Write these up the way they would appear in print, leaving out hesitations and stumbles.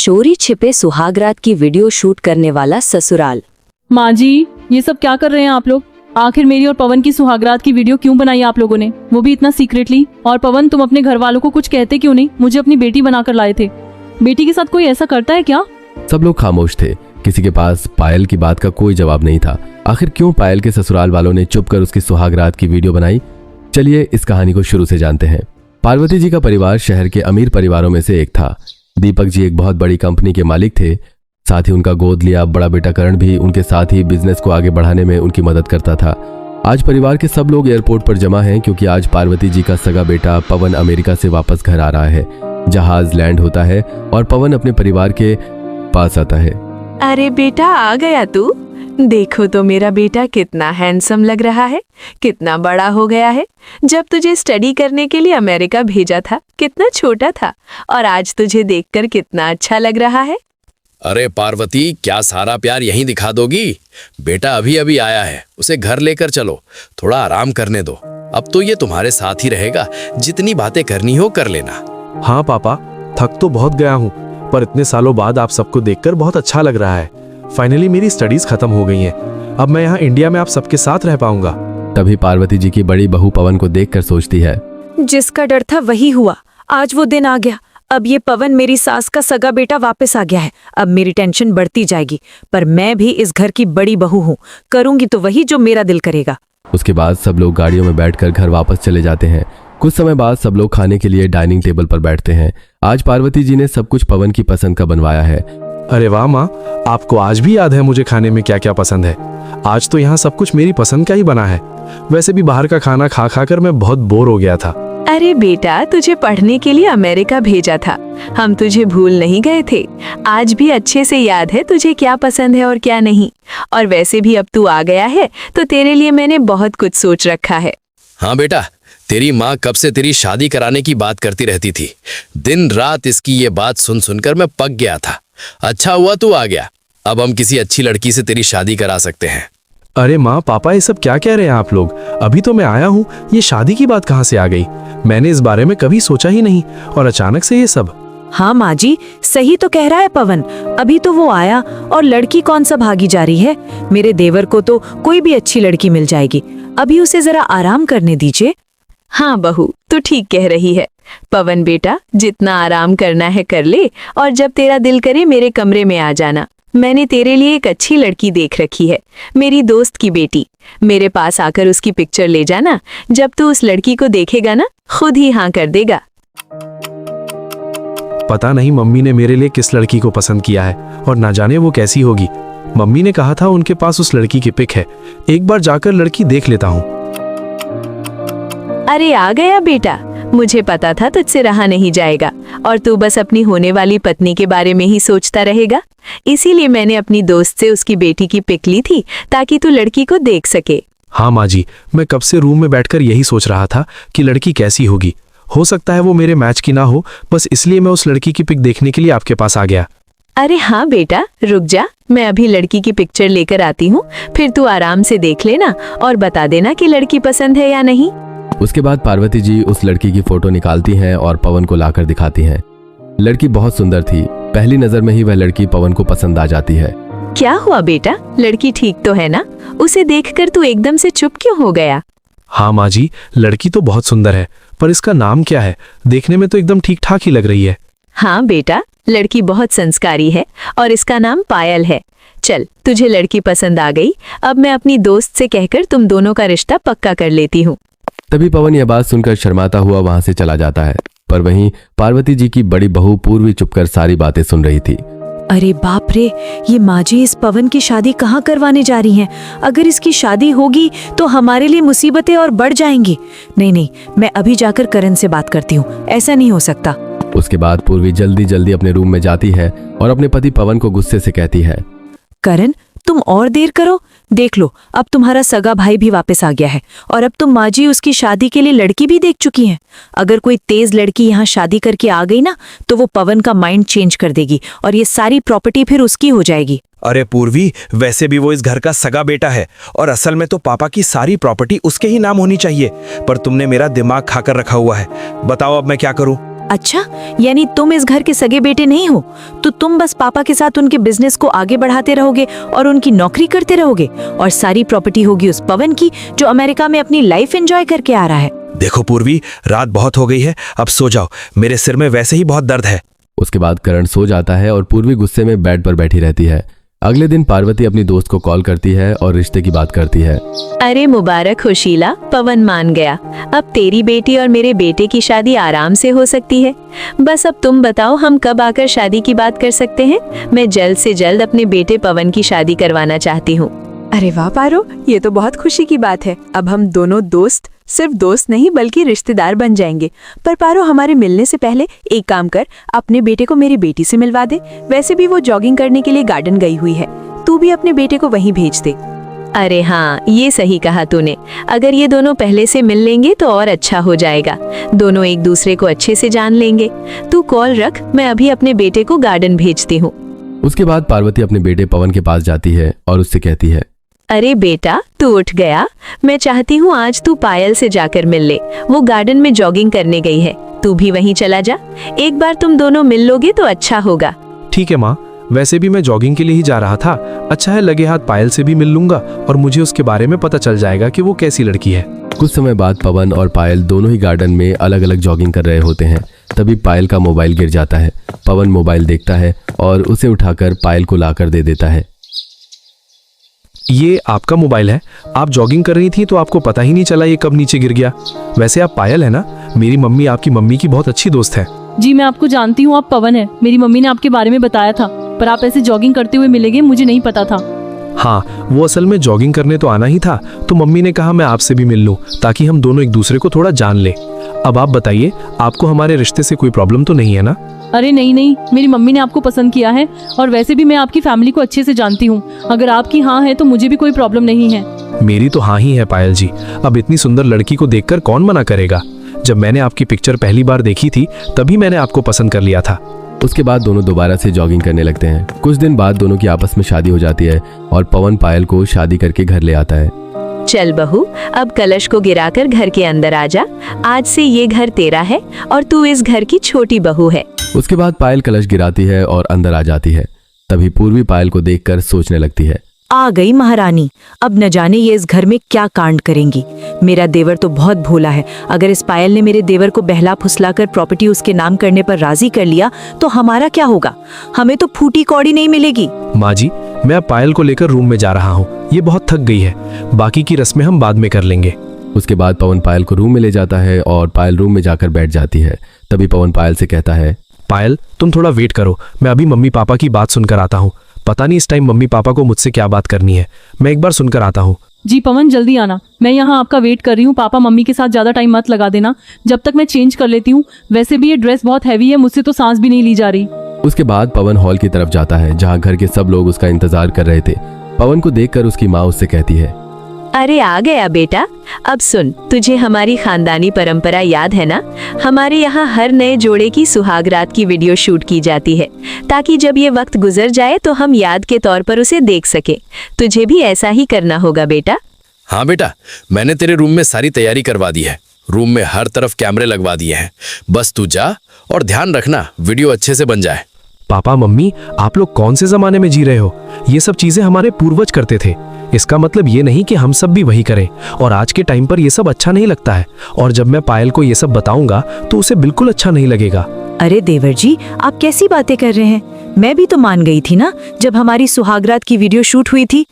चोरी छिपे सुहागरात की वीडियो शूट करने वाला ससुराल। माँ जी, ये सब क्या कर रहे हैं आप लोग? आखिर मेरी और पवन की सुहागरात की वीडियो क्यों बनाई आप लोगों ने, वो भी इतना सीक्रेटली? और पवन, तुम अपने घर वालों को कुछ कहते क्यों नहीं? मुझे अपनी बेटी बनाकर लाए थे। बेटी के साथ कोई ऐसा करता है क्या? सब लोग खामोश थे। किसी के पास पायल की बात का कोई जवाब नहीं था। आखिर क्यों पायल के ससुराल वालों ने चुप कर उसकी सुहागरात की वीडियो बनाई? चलिए इस कहानी को शुरू से जानते हैं। पार्वती जी का परिवार शहर के अमीर परिवारों में से एक था। दीपक जी एक बहुत बड़ी कंपनी के मालिक थे। साथ ही उनका गोद लिया बड़ा बेटा करण भी उनके साथ ही बिजनेस को आगे बढ़ाने में उनकी मदद करता था। आज परिवार के सब लोग एयरपोर्ट पर जमा हैं क्योंकि आज पार्वती जी का सगा बेटा पवन अमेरिका से वापस घर आ रहा है। जहाज लैंड होता है और पवन अपने परिवार के पास आता है। अरे बेटा, आ गया तू? देखो तो मेरा बेटा कितना हैंडसम लग रहा है, कितना बड़ा हो गया है। जब तुझे स्टडी करने के लिए अमेरिका भेजा था कितना छोटा था, और आज तुझे देखकर कितना अच्छा लग रहा है। अरे पार्वती, क्या सारा प्यार यहीं दिखा दोगी? बेटा अभी अभी आया है, उसे घर लेकर चलो, थोड़ा आराम करने दो। अब तो ये तुम्हारे साथ ही रहेगा, जितनी बातें करनी हो कर लेना। हाँ पापा, थक तो बहुत गया हूँ, पर इतने सालों बाद आप सबको देखकर बहुत अच्छा लग रहा है। फाइनली मेरी स्टडीज खत्म हो गई हैं। अब मैं यहाँ इंडिया में आप सबके साथ रह पाऊंगा। तभी पार्वती जी की बड़ी बहू पवन को देखकर सोचती है, जिसका डर था वही हुआ। आज वो दिन आ गया। अब ये पवन मेरी सास का सगा बेटा वापस आ गया है। अब मेरी टेंशन बढ़ती जाएगी, पर मैं भी इस घर की बड़ी बहू हूँ। करूंगी तो वही जो मेरा दिल करेगा। उसके बाद सब लोग गाड़ियों में बैठकर घर वापस चले जाते हैं। कुछ समय बाद सब लोग खाने के लिए डाइनिंग टेबल पर बैठते हैं। आज पार्वती जी ने सब कुछ पवन की पसंद का बनवाया है। अरे वाह माँ, आपको आज भी याद है मुझे खाने में क्या क्या पसंद है? आज तो यहाँ सब कुछ मेरी पसंद का ही बना है। वैसे भी बाहर का खाना खा खा कर मैं बहुत बोर हो गया था। अरे बेटा, तुझे पढ़ने के लिए अमेरिका भेजा था, हम तुझे भूल नहीं गए थे। आज भी अच्छे से याद है तुझे क्या पसंद है और क्या नहीं। और वैसे भी अब तू आ गया है तो तेरे लिए मैंने बहुत कुछ सोच रखा है। हाँ बेटा, तेरी माँ कब से तेरी शादी कराने की बात करती रहती थी। दिन रात इसकी ये बात सुन सुनकर मैं पक गया था। अच्छा हुआ तू आ गया, अब हम किसी अच्छी लड़की से तेरी शादी करा सकते हैं। अरे माँ पापा, ये सब क्या कह रहे हैं आप लोग? अभी तो मैं आया हूँ, ये शादी की बात कहाँ से आ गई? मैंने इस बारे में कभी सोचा ही नहीं, और अचानक से ये सब। हाँ माँ जी, सही तो कह रहा है पवन। अभी तो वो आया और लड़की कौन सा भागी जा रही है। मेरे देवर को तो कोई भी अच्छी लड़की मिल जाएगी। अभी उसे जरा आराम करने दीजिए। हाँ बहू, तू ठीक कह रही है। पवन बेटा, जितना आराम करना है कर ले, और जब तेरा दिल करे मेरे कमरे में आ जाना। मैंने तेरे लिए एक अच्छी लड़की देख रखी है, मेरी दोस्त की बेटी। मेरे पास आकर उसकी पिक्चर ले जाना। जब तू उस लड़की को देखेगा ना, खुद ही हाँ कर देगा। पता नहीं मम्मी ने मेरे लिए किस लड़की को पसंद किया है, और ना जाने वो कैसी होगी। मम्मी ने कहा था उनके पास उस लड़की की पिक है। एक बार जाकर लड़की देख लेता हूँ। अरे आ गया बेटा, मुझे पता था तुझसे रहा नहीं जाएगा, और तू बस अपनी होने वाली पत्नी के बारे में ही सोचता रहेगा। इसीलिए मैंने अपनी दोस्त से उसकी बेटी की पिक ली थी, ताकि तू लड़की को देख सके। हाँ माँ जी, मैं कब से रूम में बैठकर यही सोच रहा था कि लड़की कैसी होगी। हो सकता है वो मेरे मैच की ना हो, बस इसलिए मैं उस लड़की की पिक देखने के लिए आपके पास आ गया। अरे हाँ बेटा, रुक जा, मैं अभी लड़की की पिक्चर लेकर आती हूँ। फिर तू आराम से देख लेना और बता देना कि लड़की पसंद है या नहीं। उसके बाद पार्वती जी उस लड़की की फोटो निकालती हैं और पवन को लाकर दिखाती हैं। लड़की बहुत सुंदर थी। पहली नजर में ही वह लड़की पवन को पसंद आ जाती है। क्या हुआ बेटा, लड़की ठीक तो है ना? उसे देखकर तू एकदम से चुप क्यों हो गया? हाँ माँ जी, लड़की तो बहुत सुंदर है, पर इसका नाम क्या है? देखने में तो एकदम ठीक ठाक ही लग रही है। हाँ बेटा, लड़की बहुत संस्कारी है और इसका नाम पायल है। चल, तुझे लड़की पसंद आ गई। अब मैं अपनी दोस्त से कहकर तुम दोनों का रिश्ता पक्का कर लेती हूँ। तभी पवन यह बात सुनकर शर्माता हुआ वहां से चला जाता है। पर वहीं पार्वती जी की बड़ी बहू पूर्वी चुपकर सारी बातें सुन रही थी। अरे बाप रे, ये माँ जी इस पवन की शादी कहाँ करवाने जा रही हैं? अगर इसकी शादी होगी तो हमारे लिए मुसीबतें और बढ़ जाएंगी। नहीं नहीं, मैं अभी जाकर करण से बात करती हूँ। ऐसा नहीं हो सकता। उसके बाद पूर्वी जल्दी जल्दी अपने रूम में जाती है और अपने पति पवन को गुस्से से कहती है, करण, तुम और देर करो। देख लो, अब तुम्हारा सगा भाई भी वापस आ गया है, और अब तुम माँ जी उसकी शादी के लिए लड़की भी देख चुकी हैं। अगर कोई तेज लड़की यहाँ शादी करके आ गई ना, तो वो पवन का माइंड चेंज कर देगी और ये सारी प्रॉपर्टी फिर उसकी हो जाएगी। अरे पूर्वी, वैसे भी वो इस घर का सगा बेटा है, और असल में तो पापा की सारी प्रॉपर्टी उसके ही नाम होनी चाहिए। पर तुमने मेरा दिमाग खाकर रखा हुआ है। बताओ अब मैं क्या करूं? अच्छा, यानी तुम इस घर के सगे बेटे नहीं हो, तो तुम बस पापा के साथ उनके बिजनेस को आगे बढ़ाते रहोगे और उनकी नौकरी करते रहोगे, और सारी प्रॉपर्टी होगी उस पवन की जो अमेरिका में अपनी लाइफ एंजॉय करके आ रहा है। देखो पूर्वी, रात बहुत हो गई है, अब सो जाओ, मेरे सिर में वैसे ही बहुत दर्द है। उसके बाद करण सो जाता है और पूर्वी गुस्से में बेड पर बैठी रहती है। अगले दिन पार्वती अपनी दोस्त को कॉल करती है और रिश्ते की बात करती है। अरे मुबारक हो शीला, पवन मान गया। अब तेरी बेटी और मेरे बेटे की शादी आराम से हो सकती है। बस अब तुम बताओ हम कब आकर शादी की बात कर सकते हैं। मैं जल्द से जल्द अपने बेटे पवन की शादी करवाना चाहती हूँ। अरे वाह पारो, ये तो बहुत खुशी की बात है। अब हम दोनों दोस्त सिर्फ दोस्त नहीं बल्कि रिश्तेदार बन जाएंगे। पर पारो, हमारे मिलने से पहले एक काम कर, अपने बेटे को मेरी बेटी से मिलवा दे। वैसे भी वो जॉगिंग करने के लिए गार्डन गई हुई है, तू भी अपने बेटे को वहीं भेज दे। अरे हाँ, ये सही कहा तूने। अगर ये दोनों पहले से मिल लेंगे तो और अच्छा हो जाएगा। दोनों एक दूसरे को अच्छे से जान लेंगे। तू कॉल रख, मैं अभी अपने बेटे को गार्डन भेजती हूँ। उसके बाद पार्वती अपने बेटे पवन के पास जाती है और उससे कहती है, अरे बेटा, तू उठ गया। मैं चाहती हूँ आज तू पायल से जाकर मिल ले। वो गार्डन में जॉगिंग करने गई है, तू भी वहीं चला जा। एक बार तुम दोनों मिल लोगे तो अच्छा होगा। ठीक है माँ, वैसे भी मैं जॉगिंग के लिए ही जा रहा था। अच्छा है, लगे हाथ पायल से भी मिल लूंगा और मुझे उसके बारे में पता चल जाएगा कि वो कैसी लड़की है। कुछ समय बाद पवन और पायल दोनों ही गार्डन में अलग अलग जॉगिंग कर रहे होते हैं। तभी पायल का मोबाइल गिर जाता है। पवन मोबाइल देखता है और उसे उठाकर पायल को लाकर दे देता है। ये आपका मोबाइल है? आप जॉगिंग कर रही थी तो आपको पता ही नहीं चला ये कब नीचे गिर गया। वैसे आप पायल है ना? मेरी मम्मी आपकी मम्मी की बहुत अच्छी दोस्त है। जी मैं आपको जानती हूँ, आप पवन है। मेरी मम्मी ने आपके बारे में बताया था, पर आप ऐसे जॉगिंग करते हुए मिलेंगे मुझे नहीं पता था। हाँ, वो असल में जॉगिंग करने तो आना ही था, तो मम्मी ने कहा मैं आपसे भी मिल लूं ताकि हम दोनों एक दूसरे को थोड़ा जान ले। अब आप बताइए, आपको हमारे रिश्ते से कोई प्रॉब्लम तो नहीं है ना? अरे नहीं, मेरी मम्मी ने आपको पसंद किया है और वैसे भी मैं आपकी फैमिली को अच्छे से जानती हूँ। अगर आपकी हाँ है तो मुझे भी कोई प्रॉब्लम नहीं है। मेरी तो हाँ ही है पायल जी। अब इतनी सुंदर लड़की को देखकर कौन मना करेगा। जब मैंने आपकी पिक्चर पहली बार देखी थी तभी मैंने आपको पसंद कर लिया था। उसके बाद दोनों दोबारा से जॉगिंग करने लगते हैं। कुछ दिन बाद दोनों की आपस में शादी हो जाती है और पवन पायल को शादी करके घर ले आता है। चल बहू, अब कलश को गिराकर घर के अंदर आ जा। आज से ये घर तेरा है और तू इस घर की छोटी बहू है। उसके बाद पायल कलश गिराती है और अंदर आ जाती है। तभी पूर्वी पायल को देखकर सोचने लगती है, आ गई महारानी। अब न जाने ये इस घर में क्या कांड करेंगी। मेरा देवर तो बहुत भोला है। अगर इस पायल ने मेरे देवर को बहला फुसलाकर प्रॉपर्टी उसके नाम करने पर राजी कर लिया तो हमारा क्या होगा? हमें तो फूटी कौड़ी नहीं मिलेगी। माँ जी, मैं अब पायल को लेकर रूम में जा रहा हूँ। ये बहुत थक गई है। बाकी की रस्में हम बाद में कर लेंगे। उसके बाद पवन पायल को रूम में ले जाता है और पायल रूम में जाकर बैठ जाती है। तभी पवन पायल से कहता है, पायल तुम थोड़ा वेट करो, मैं अभी मम्मी पापा की बात सुनकर आता हूँ। पता नहीं इस टाइम मम्मी पापा को मुझसे क्या बात करनी है। मैं एक बार सुनकर आता हूँ। जी पवन, जल्दी आना, मैं यहाँ आपका वेट कर रही हूँ। पापा मम्मी के साथ ज्यादा टाइम मत लगा देना, जब तक मैं चेंज कर लेती हूँ। वैसे भी ये ड्रेस बहुत हैवी है, मुझसे तो सांस भी नहीं ली जा रही। उसके बाद पवन हॉल की तरफ जाता है जहाँ घर के सब लोग उसका इंतजार कर रहे थे। पवन को देखकर उसकी माँ उससे कहती है, अरे आ गया बेटा। अब सुन, तुझे हमारी खानदानी परंपरा याद है ना? हमारे यहाँ हर नए जोड़े की सुहागरात की वीडियो शूट की जाती है ताकि जब ये वक्त गुजर जाए तो हम याद के तौर पर उसे देख सके। तुझे भी ऐसा ही करना होगा बेटा। हाँ बेटा, मैंने तेरे रूम में सारी तैयारी करवा दी है। रूम में हर तरफ कैमरे लगवा दिए हैं। बस तू जा और ध्यान रखना वीडियो अच्छे से बन जाए। पापा मम्मी, आप लोग कौन से जमाने में जी रहे हो? ये सब चीजें हमारे पूर्वज करते थे। इसका मतलब ये नहीं कि हम सब भी वही करें। और आज के टाइम पर ये सब अच्छा नहीं लगता है। और जब मैं पायल को ये सब बताऊंगा तो उसे बिल्कुल अच्छा नहीं लगेगा। अरे देवर जी, आप कैसी बातें कर रहे हैं? मैं भी तो मान गई थी ना जब हमारी सुहागरात की वीडियो शूट हुई थी।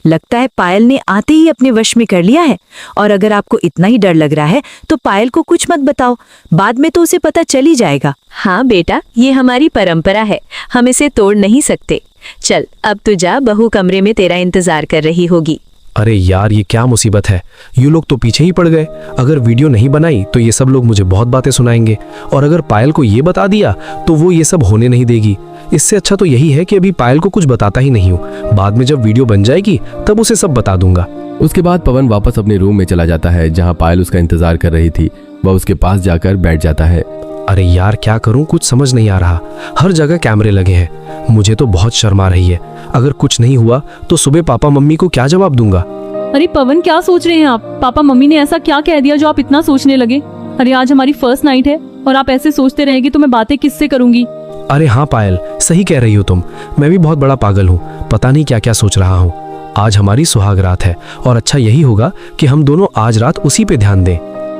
लगता है पायल ने आते ही अपने वश में कर लिया है। और अगर आपको इतना ही डर लग रहा है तो पायल को कुछ मत बताओ, बाद में तो उसे पता चल ही जाएगा। हाँ बेटा, ये हमारी परंपरा है, हम इसे तोड़ नहीं सकते। चल अब तू जा, बहू कमरे में तेरा इंतजार कर रही होगी। अरे यार, ये क्या मुसीबत है। ये लोग तो पीछे ही पड़ गए। अगर वीडियो नहीं बनाई तो ये सब लोग मुझे बहुत बातें सुनाएंगे। और अगर पायल को ये बता दिया तो वो ये सब होने नहीं देगी। इससे अच्छा तो यही है कि अभी पायल को कुछ बताता ही नहीं हूँ। बाद में जब वीडियो बन जाएगी तब उसे सब बता दूंगा। उसके बाद पवन वापस अपने रूम में चला जाता है जहाँ पायल उसका इंतजार कर रही थी। वह उसके पास जाकर बैठ जाता है। अरे यार, क्या करूं, कुछ समझ नहीं आ रहा। हर जगह कैमरे लगे हैं। मुझे तो बहुत शर्म आ रही है। अगर कुछ नहीं हुआ तो सुबह पापा मम्मी को क्या जवाब दूंगा? अरे पवन, क्या सोच रहे हैं आप? पापा मम्मी ने ऐसा क्या कह दिया जो आप इतना सोचने लगे? अरे आज हमारी फर्स्ट नाइट है, और आप ऐसे सोचते रहेंगे तो मैं बातें किससे करूंगी। अरे हाँ पायल, सही कह रही हो तुम। मैं भी बहुत बड़ा पागल हूँ, पता नहीं क्या क्या सोच रहा हूँ। आज हमारी सुहाग रात है और अच्छा यही होगा कि हम दोनों आज रात उसी पे ध्यान दें।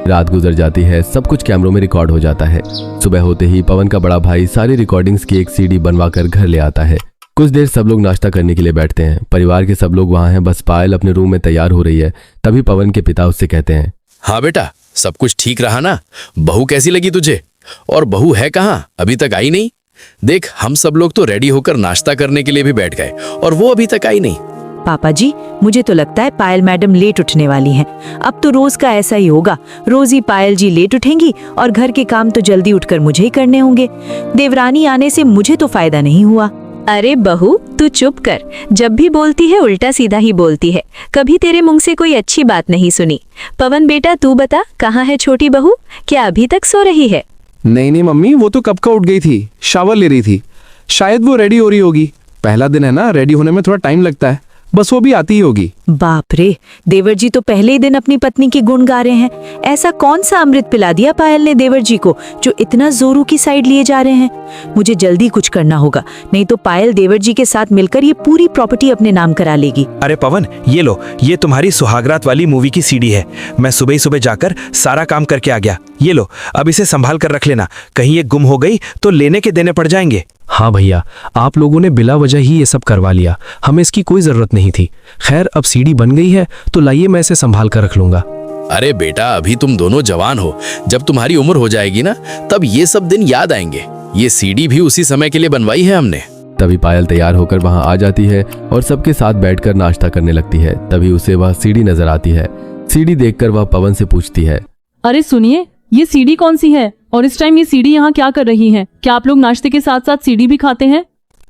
रात गुजर जाती है, सब कुछ कैमरों में रिकॉर्ड हो जाता है। सुबह होते ही पवन का बड़ा भाई सारी रिकॉर्डिंग्स की एक सीडी बनवाकर घर ले आता है। कुछ देर सब लोग नाश्ता करने के लिए बैठते हैं। परिवार के सब लोग वहाँ हैं, बस पायल अपने रूम में तैयार हो रही है। तभी पवन के पिता उससे कहते हैं, हाँ बेटा, सब कुछ ठीक रहा ना? बहू कैसी लगी तुझे? और बहू है कहाँ? अभी तक आई नहीं? देख, हम सब लोग तो रेडी होकर नाश्ता करने के लिए भी बैठ गए और वो अभी तक आई नहीं। पापा जी, मुझे तो लगता है पायल मैडम लेट उठने वाली हैं। अब तो रोज का ऐसा ही होगा, रोज ही पायल जी लेट उठेंगी और घर के काम तो जल्दी उठकर मुझे ही करने होंगे। देवरानी आने से मुझे तो फायदा नहीं हुआ। अरे बहू, तू चुप कर। जब भी बोलती है उल्टा सीधा ही बोलती है, कभी तेरे मुंह से कोई अच्छी बात नहीं सुनी। पवन बेटा, तू बता, कहाँ है छोटी बहू? क्या अभी तक सो रही है? नहीं मम्मी, वो तो कब का उठ गई थी, शावर ले रही थी। शायद वो रेडी हो रही होगी। पहला दिन है ना, रेडी होने में थोड़ा टाइम लगता है। बस वो भी आती ही होगी। बाप रे, देवर जी तो पहले ही दिन अपनी पत्नी की गुण गा रहे हैं। ऐसा कौन सा अमृत पिला दिया पायल ने देवर जी को जो इतना जोरू की साइड लिए जा रहे हैं? मुझे जल्दी कुछ करना होगा, नहीं तो पायल देवर जी के साथ मिलकर ये पूरी प्रॉपर्टी अपने नाम करा लेगी। अरे पवन, ये लो, ये तुम्हारी सुहागरात वाली मूवी की सीडी है। मैं सुबह ही सुबह जाकर सारा काम करके आ गया। ये लो, अब इसे संभाल कर रख लेना, कहीं ये गुम हो गई तो लेने के देने पड़ जाएंगे। हाँ भैया, आप लोगों ने बिला वजह ही ये सब करवा लिया, हमें इसकी कोई जरूरत नहीं थी। खैर, अब सीडी बन गई है तो लाइए मैं इसे संभाल कर रख लूंगा। अरे बेटा, अभी तुम दोनों जवान हो, जब तुम्हारी उम्र हो जाएगी ना, तब ये सब दिन याद आएंगे। ये सीडी भी उसी समय के लिए बनवाई है हमने। तभी पायल तैयार होकर वहां आ जाती है और सबके साथ बैठकर नाश्ता करने लगती है। तभी उसे वह सीडी नजर आती है। सीडी देखकर वह पवन से पूछती है, अरे सुनिए, ये सीडी कौन सी है और इस टाइम ये सीडी यहाँ क्या कर रही है? क्या आप लोग नाश्ते के साथ साथ सीडी भी खाते हैं?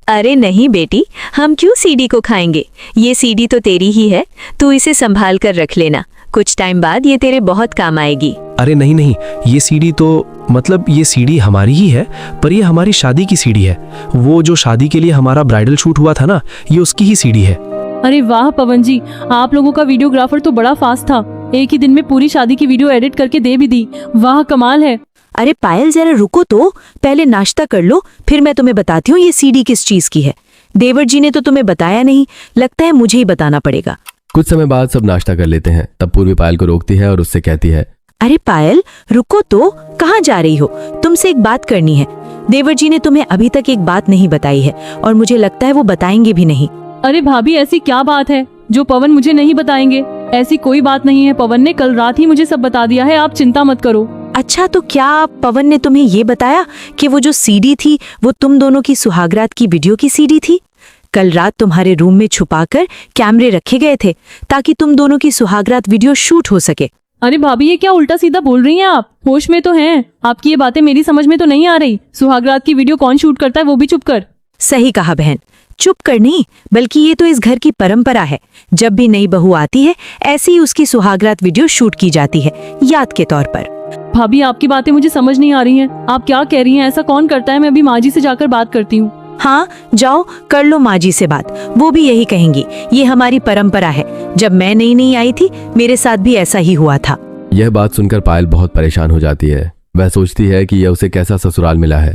अरे नहीं बेटी, हम क्यों सीडी को खाएंगे? ये सीडी तो तेरी ही है, तू इसे संभाल कर रख लेना। कुछ टाइम बाद ये तेरे बहुत काम आएगी। अरे नहीं, ये सीडी तो मतलब ये सीडी हमारी ही है, पर ये हमारी शादी की सीडी है। वो जो शादी के लिए हमारा ब्राइडल शूट हुआ था ना, ये उसकी ही सीडी है। अरे वाह पवन जी, आप लोगों का वीडियोग्राफर तो बड़ा फास्ट था, एक ही दिन में पूरी शादी की वीडियो एडिट करके दे भी दी। वाह, कमाल है। अरे पायल, जरा रुको तो, पहले नाश्ता कर लो, फिर मैं तुम्हें बताती हूँ ये सीडी किस चीज की है। देवर जी ने तो तुम्हें बताया नहीं, लगता है मुझे ही बताना पड़ेगा। कुछ समय बाद सब नाश्ता कर लेते हैं। तब पूर्वी पायल को रोकती है और उससे कहती है, अरे पायल, रुको तो, कहाँ जा रही हो? तुमसे एक बात करनी है। देवर जी ने तुम्हें अभी तक एक बात नहीं बताई है और मुझे लगता है वो बताएंगे भी नहीं। अरे भाभी, ऐसी क्या बात है जो पवन मुझे नहीं बताएंगे? ऐसी कोई बात नहीं है, पवन ने कल रात ही मुझे सब बता दिया है, आप चिंता मत करो। अच्छा, तो क्या पवन ने तुम्हें ये बताया कि वो जो सीडी थी वो तुम दोनों की सुहागरात की वीडियो की सीडी थी? कल रात तुम्हारे रूम में छुपाकर कैमरे रखे गए थे ताकि तुम दोनों की सुहागरात वीडियो शूट हो सके। अरे भाभी, ये क्या उल्टा सीधा बोल रही हैं आप? होश में तो हैं? आपकी ये बातें मेरी समझ में तो नहीं आ रही। सुहागरात की वीडियो कौन शूट करता है, वो भी चुप कर। सही कहा बहन, चुप कर नहीं, बल्कि ये तो इस घर की परंपरा है। जब भी नई बहू आती है, ऐसी ही उसकी सुहागरात वीडियो शूट की जाती है, याद के तौर पर। भाभी, आपकी बातें मुझे समझ नहीं आ रही हैं। आप क्या कह रही हैं? ऐसा कौन करता है? मैं अभी माँ जी से जाकर बात करती हूँ। हाँ, जाओ कर लो माँ जी से बात, वो भी यही कहेंगी। ये हमारी परंपरा है, जब मैं नई आई थी मेरे साथ भी ऐसा ही हुआ था। यह बात सुनकर पायल बहुत परेशान हो जाती है। वह सोचती है कि यह उसे कैसा ससुराल मिला है।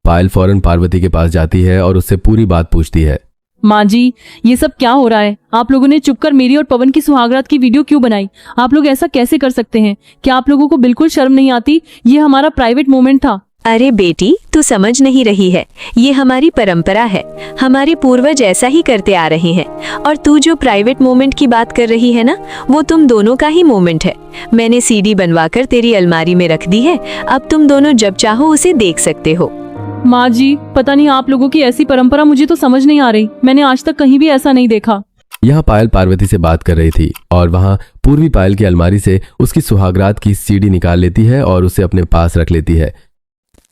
पायल फौरन पार्वती के पास जाती है और उससे पूरी बात पूछती है। माँ जी, ये सब क्या हो रहा है? आप लोगों ने चुपकर मेरी और पवन की सुहागरात की वीडियो क्यों बनाई? आप लोग ऐसा कैसे कर सकते हैं? क्या आप लोगों को बिल्कुल शर्म नहीं आती? ये हमारा प्राइवेट मोमेंट था। अरे बेटी, तू समझ नहीं रही है, ये हमारी परंपरा है। हमारे पूर्वज ऐसा ही करते आ रहे हैं। और तू जो प्राइवेट मोमेंट की बात कर रही है ना, वो तुम दोनों का ही मोमेंट है। मैंने सीडी बनवाकर तेरी अलमारी में रख दी है, अब तुम दोनों जब चाहो उसे देख सकते हो। माँ जी, पता नहीं आप लोगों की ऐसी परंपरा मुझे तो समझ नहीं आ रही। मैंने आज तक कहीं भी ऐसा नहीं देखा। यहाँ पायल पार्वती से बात कर रही थी और वहाँ पूर्वी पायल की अलमारी से उसकी सुहागरात की सीडी निकाल लेती है और उसे अपने पास रख लेती है।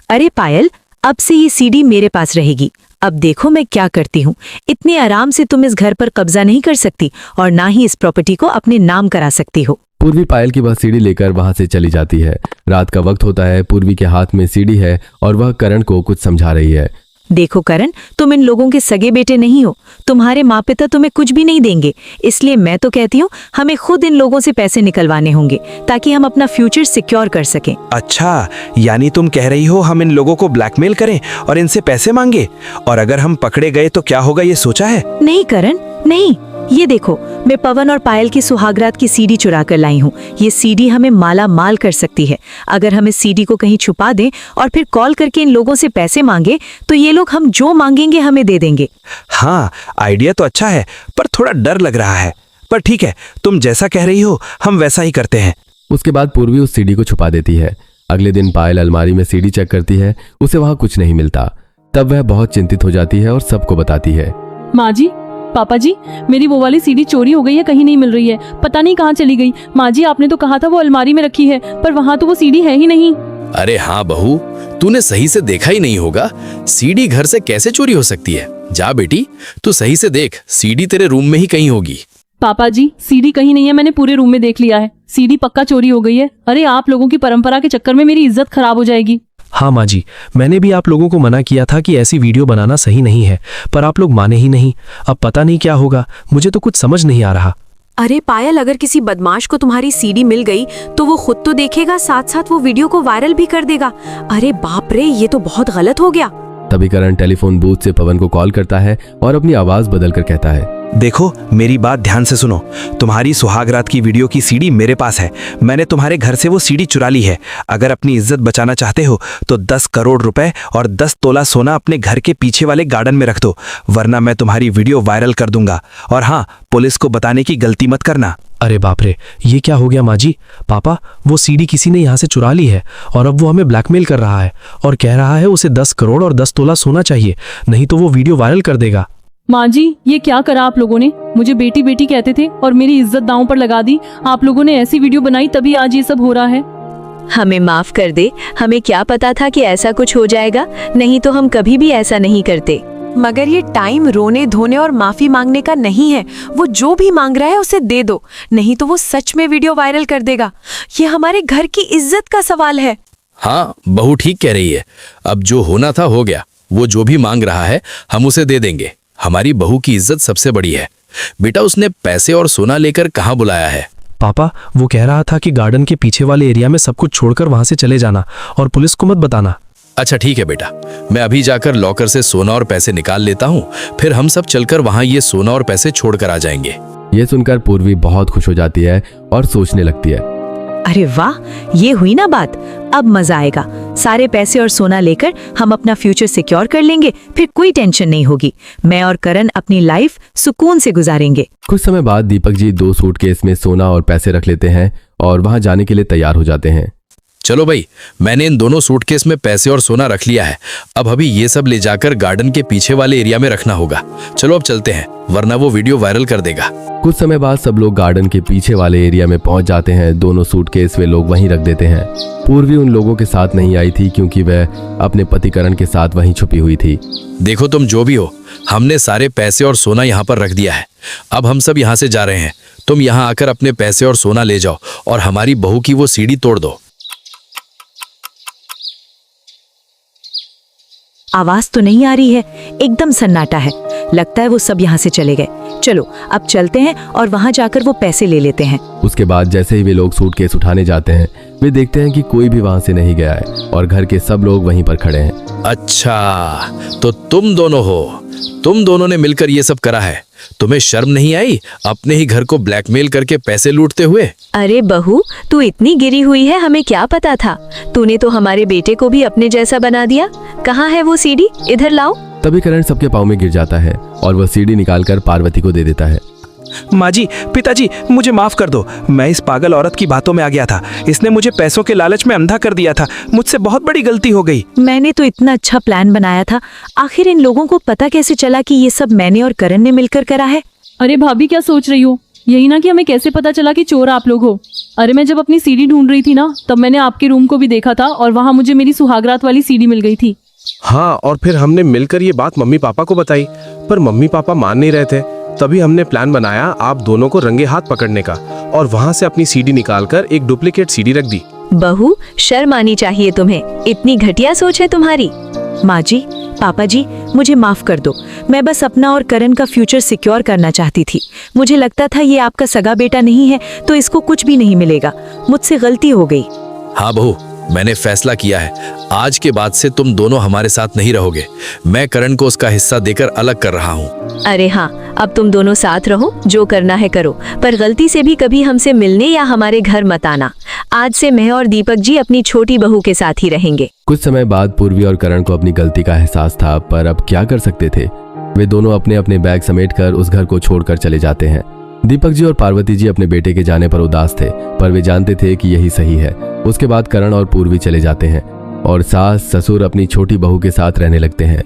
अरे पायल, अब से ये सीडी मेरे पास रहेगी। अब देखो मैं क्या करती हूँ। इतने आराम से तुम इस घर पर कब्जा नहीं कर सकती और ना ही इस प्रॉपर्टी को अपने नाम करा सकती हो। पूर्वी पायल की वह सीडी लेकर वहां से चली जाती है। रात का वक्त होता है, पूर्वी के हाथ में सीडी है और वह करण को कुछ समझा रही है। देखो करण, तुम इन लोगों के सगे बेटे नहीं हो, तुम्हारे माँ पिता तुम्हें कुछ भी नहीं देंगे, इसलिए मैं तो कहती हूँ हमें खुद इन लोगों से पैसे निकलवाने होंगे ताकि हम अपना फ्यूचर सिक्योर कर सकें। अच्छा, यानी तुम कह रही हो हम इन लोगों को ब्लैकमेल करें और इनसे पैसे मांगे, और अगर हम पकड़े गए तो क्या होगा, ये सोचा है? नहीं करण, नहीं। ये देखो, मैं पवन और पायल की सुहागरात की सीडी चुरा कर लाई हूँ। ये सीडी हमें माला माल कर सकती है। अगर हम इस सीडी को कहीं छुपा दें और फिर कॉल करके इन लोगों से पैसे मांगे तो ये लोग हम जो मांगेंगे हमें दे देंगे। हाँ, आइडिया तो अच्छा है, पर थोड़ा डर लग रहा है। पर ठीक है, तुम जैसा कह रही हो हम वैसा ही करते हैं। उसके बाद पूर्वी उस सीडी को छुपा देती है। अगले दिन पायल अलमारी में सीडी चेक करती है, उसे वहां कुछ नहीं मिलता। तब वह बहुत चिंतित हो जाती है और सबको बताती है। माँ जी, पापा जी, मेरी वो वाली सीडी चोरी हो गई है, कहीं नहीं मिल रही है, पता नहीं कहाँ चली गई। माँ जी, आपने तो कहा था वो अलमारी में रखी है, पर वहाँ तो वो सीडी है ही नहीं। अरे हाँ बहू, तूने सही से देखा ही नहीं होगा। सीडी घर से कैसे चोरी हो सकती है? जा बेटी, तू सही से देख, सीडी तेरे रूम में ही कहीं होगी। पापा जी, सीडी कहीं नहीं है, मैंने पूरे रूम में देख लिया है, सीडी पक्का चोरी हो गई है। अरे आप लोगों की परंपरा के चक्कर में मेरी इज्जत खराब हो जाएगी। हाँ माँ जी, मैंने भी आप लोगों को मना किया था कि ऐसी वीडियो बनाना सही नहीं है, पर आप लोग माने ही नहीं। अब पता नहीं क्या होगा, मुझे तो कुछ समझ नहीं आ रहा। अरे पायल, अगर किसी बदमाश को तुम्हारी सीडी मिल गई तो वो खुद तो देखेगा, साथ साथ वो वीडियो को वायरल भी कर देगा। अरे बाप रे, ये तो बहुत गलत हो गया। तभी करण टेलीफोन बूथ से पवन को कॉल करता है और अपनी आवाज बदलकर कहता है, देखो, मेरी बात ध्यान से सुनो। तुम्हारी सुहागरात की वीडियो की सीडी मेरे पास है। मैंने तुम्हारे घर से वो सीडी चुरा ली है। अगर अपनी इज्जत बचाना चाहते हो तो 10 करोड़ रुपए और 10 तोला सोना अपने घर के पीछे वाले गार्डन में रख दो, वरना मैं तुम्हारी वीडियो वायरल कर दूंगा। और हाँ, पुलिस को बताने की गलती मत करना। अरे बाप रे, ये क्या हो गया माँ जी? पापा, वो सीडी किसी ने यहाँ से चुरा ली है और अब वो हमें ब्लैकमेल कर रहा है और कह रहा है उसे 10 करोड़ और 10 तोला सोना चाहिए, नहीं तो वो वीडियो वायरल कर देगा। माँ जी, ये क्या करा आप लोगों ने? मुझे बेटी बेटी कहते थे और मेरी इज्जत दांव पर लगा दी। आप लोगों ने ऐसी वीडियो बनाई, तभी आज ये सब हो रहा है। हमें माफ कर दे, हमें क्या पता था कि ऐसा कुछ हो जाएगा, नहीं तो हम कभी भी ऐसा नहीं करते। मगर ये टाइम रोने धोने और माफी मांगने का नहीं है। वो जो भी मांग रहा है उसे दे दो, नहीं तो वो सच में वीडियो वायरल कर देगा। ये हमारे घर की इज्जत का सवाल है। हाँ, बहू ठीक कह रही है। अब जो होना था हो गया। वो जो भी मांग रहा है हम उसे दे देंगे। हमारी बहू की इज्जत सबसे बड़ी है। बेटा, उसने पैसे और सोना लेकर कहाँ बुलाया है? पापा, वो कह रहा था कि गार्डन के पीछे वाले एरिया में सब कुछ छोड़कर वहां से चले जाना और पुलिस को मत बताना। अच्छा ठीक है बेटा, मैं अभी जाकर लॉकर से सोना और पैसे निकाल लेता हूँ, फिर हम सब चलकर वहाँ ये सोना और पैसे छोड़कर आ जाएंगे। ये सुनकर पूर्वी बहुत खुश हो जाती है और सोचने लगती है, अरे वाह, ये हुई ना बात, अब मजा आएगा। सारे पैसे और सोना लेकर हम अपना फ्यूचर सिक्योर कर लेंगे, फिर कोई टेंशन नहीं होगी। मैं और करण अपनी लाइफ सुकून से गुजारेंगे। कुछ समय बाद दीपक जी 2 सूटकेस में सोना और पैसे रख लेते हैं और वहां जाने के लिए तैयार हो जाते हैं। चलो भाई, मैंने इन दोनों सूटकेस में पैसे और सोना रख लिया है। अब अभी ये सब ले जाकर गार्डन के पीछे वाले एरिया में रखना होगा। चलो अब चलते हैं, वरना वो वीडियो वायरल कर देगा। कुछ समय बाद सब लोग गार्डन के पीछे वाले एरिया में पहुंच जाते हैं। दोनों सूटकेस वे लोग वहीं रख देते हैं। पूर्वी उन लोगों के साथ नहीं आई थी क्योंकि वह अपने पति करण के साथ वहीं छुपी हुई थी। देखो तुम जो भी हो, हमने सारे पैसे और सोना यहाँ पर रख दिया है। अब हम सब यहाँ से जा रहे हैं। तुम यहाँ आकर अपने पैसे और सोना ले जाओ और हमारी बहू की वो सीढ़ी तोड़ दो। आवाज तो नहीं आ रही है, एकदम सन्नाटा है। लगता है वो सब यहाँ से चले गए। चलो अब चलते हैं और वहाँ जाकर वो पैसे ले लेते हैं। उसके बाद जैसे ही वे लोग सूटकेस उठाने जाते हैं, वे देखते हैं कि कोई भी वहां से नहीं गया है और घर के सब लोग वहीं पर खड़े हैं। अच्छा, तो तुम दोनों ने मिलकर ये सब करा है। तुम्हें शर्म नहीं आई अपने ही घर को ब्लैकमेल करके पैसे लूटते हुए? अरे बहू, तू इतनी गिरी हुई है, हमें क्या पता था। तूने तो हमारे बेटे को भी अपने जैसा बना दिया। कहाँ है वो सीडी? इधर लाओ। तभी करण सबके पाँव में गिर जाता है और वह सीडी निकालकर पार्वती को दे देता है। माँ जी, पिताजी, मुझे माफ कर दो। मैं इस पागल औरत की बातों में आ गया था। इसने मुझे पैसों के लालच में अंधा कर दिया था। मुझसे बहुत बड़ी गलती हो गई। मैंने तो इतना अच्छा प्लान बनाया था। आखिर इन लोगों को पता कैसे चला कि ये सब मैंने और करण ने मिलकर करा है? अरे भाभी, क्या सोच रही हो? यही ना कि हमें कैसे पता चला कि चोर आप लोग हो। अरे मैं जब अपनी सीडी ढूंढ रही थी ना, तब मैंने आपके रूम को भी देखा था और वहाँ मुझे मेरी सुहागरात वाली सीडी मिल गई थी। हाँ, और फिर हमने मिलकर ये बात मम्मी पापा को बताई, पर मम्मी पापा मान नहीं रहे थे। तभी हमने प्लान बनाया आप दोनों को रंगे हाथ पकड़ने का और वहाँ से अपनी सीडी निकालकर एक डुप्लीकेट सीडी रख दी। बहू, शर्म आनी चाहिए तुम्हें। इतनी घटिया सोच है तुम्हारी। माँ जी, पापा जी, मुझे माफ कर दो। मैं बस अपना और करण का फ्यूचर सिक्योर करना चाहती थी। मुझे लगता था ये आपका सगा बेटा नहीं है तो इसको कुछ भी नहीं मिलेगा। मुझसे गलती हो गई। हाँ बहू, मैंने फैसला किया है, आज के बाद से तुम दोनों हमारे साथ नहीं रहोगे। मैं करण को उसका हिस्सा देकर अलग कर रहा हूँ। अरे हाँ, अब तुम दोनों साथ रहो, जो करना है करो, पर गलती से भी कभी हमसे मिलने या हमारे घर मत आना। आज से मैं और दीपक जी अपनी छोटी बहू के साथ ही रहेंगे। कुछ समय बाद पूर्वी और करण को अपनी गलती का एहसास था, पर अब क्या कर सकते थे। वे दोनों अपने अपने बैग समेटकर उस घर को छोड़कर चले जाते हैं। दीपक जी और पार्वती जी अपने बेटे के जाने पर उदास थे, पर वे जानते थे कि यही सही है। उसके बाद करण और पूर्वी चले जाते हैं और सास ससुर अपनी छोटी बहू के साथ रहने लगते हैं।